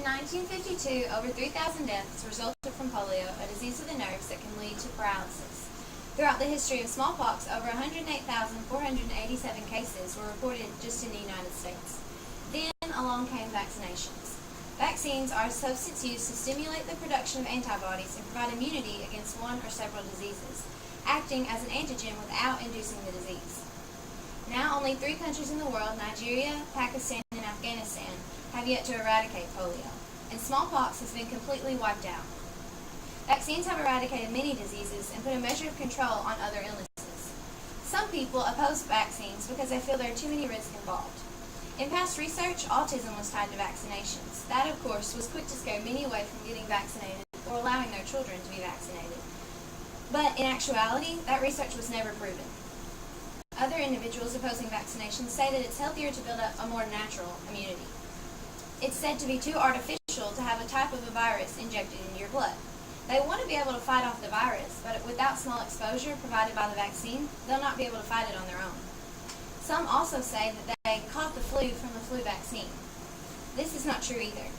In 1952, over 3,000 deaths resulted from polio, a disease of the nerves that can lead to paralysis. Throughout the history of smallpox, over 108,487 cases were reported just in the United States. Then along came vaccinations. Vaccines are a substance used to stimulate the production of antibodies and provide immunity against one or several diseases, acting as an antigen without inducing the disease. Now only 3 countries in the world, Nigeria, Pakistan, and Afghanistan, have yet to eradicate polio, and smallpox has been completely wiped out. Vaccines have eradicated many diseases and put a measure of control on other illnesses. Some people oppose vaccines because they feel there are too many risks involved. In past research, autism was tied to vaccinations. That, of course, was quick to scare many away from getting vaccinated or allowing their children to be vaccinated. But in actuality, that research was never proven. Other individuals opposing vaccinations say that it's healthier to build up a more natural immunity. It's said to be too artificial to have a type of a virus injected into your blood. They want to be able to fight off the virus, but without small exposure provided by the vaccine, they'll not be able to fight it on their own. Some also say that they caught the flu from the flu vaccine. This is not true either.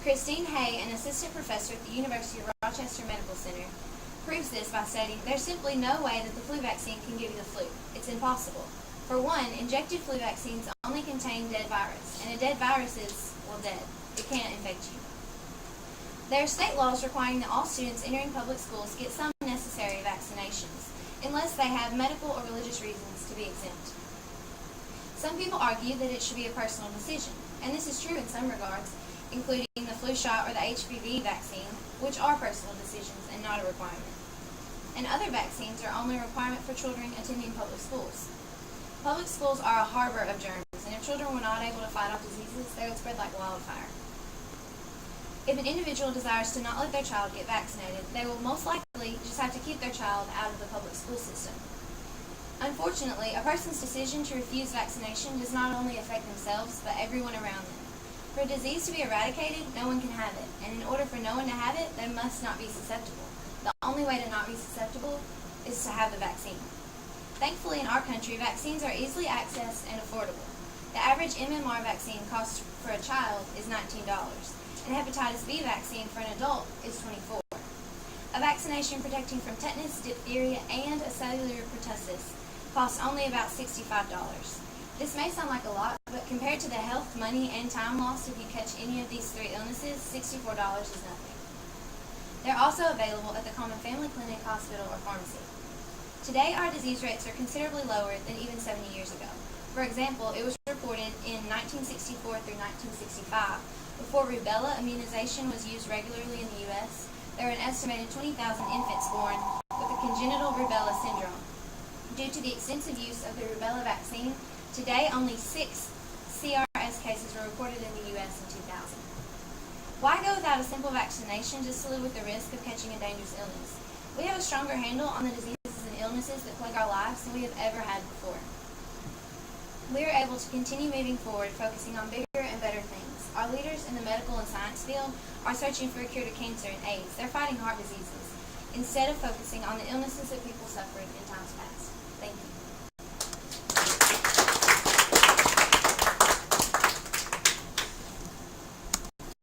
Christine Hay, an assistant professor at the University of Rochester Medical Center, proves this by stating, "There's simply no way that the flu vaccine can give you the flu. It's impossible. For one, injected flu vaccines only contain dead virus, and a dead virus is, well, dead. It can't infect you." There are state laws requiring that all students entering public schools get some necessary vaccinations, unless they have medical or religious reasons to be exempt. Some people argue that it should be a personal decision, and this is true in some regards, including the flu shot or the HPV vaccine, which are personal decisions and not a requirement. And other vaccines are only a requirement for children attending public schools. Public schools are a harbor of germs, and if children were not able to fight off diseases, they would spread like wildfire. If an individual desires to not let their child get vaccinated, they will most likely just have to keep their child out of the public school system. Unfortunately, a person's decision to refuse vaccination does not only affect themselves, but everyone around them. For a disease to be eradicated, no one can have it, and in order for no one to have it, they must not be susceptible. The only way to not be susceptible is to have the vaccine. Thankfully, in our country, vaccines are easily accessed and affordable. The average MMR vaccine cost for a child is $19, and hepatitis B vaccine for an adult is $24. A vaccination protecting from tetanus, diphtheria, and a cellular pertussis costs only about $65. This may sound like a lot, but compared to the health, money, and time lost if you catch any of these 3 illnesses, $64 is nothing. They're also available at the Common Family Clinic, hospital, or pharmacy. Today, our disease rates are considerably lower than even 70 years ago. For example, it was reported in 1964 through 1965, before rubella immunization was used regularly in the U.S., there were an estimated 20,000 infants born with a congenital rubella syndrome. Due to the extensive use of the rubella vaccine, today only 6 CRS cases were reported in the U.S. in 2000. Why go without a simple vaccination just to live with the risk of catching a dangerous illness? We have a stronger handle on the diseases and illnesses that plague our lives than we have ever had before. We are able to continue moving forward, focusing on bigger and better things. Our leaders in the medical and science field are searching for a cure to cancer and AIDS. They're fighting heart diseases, instead of focusing on the illnesses that people suffered in times past. Thank you.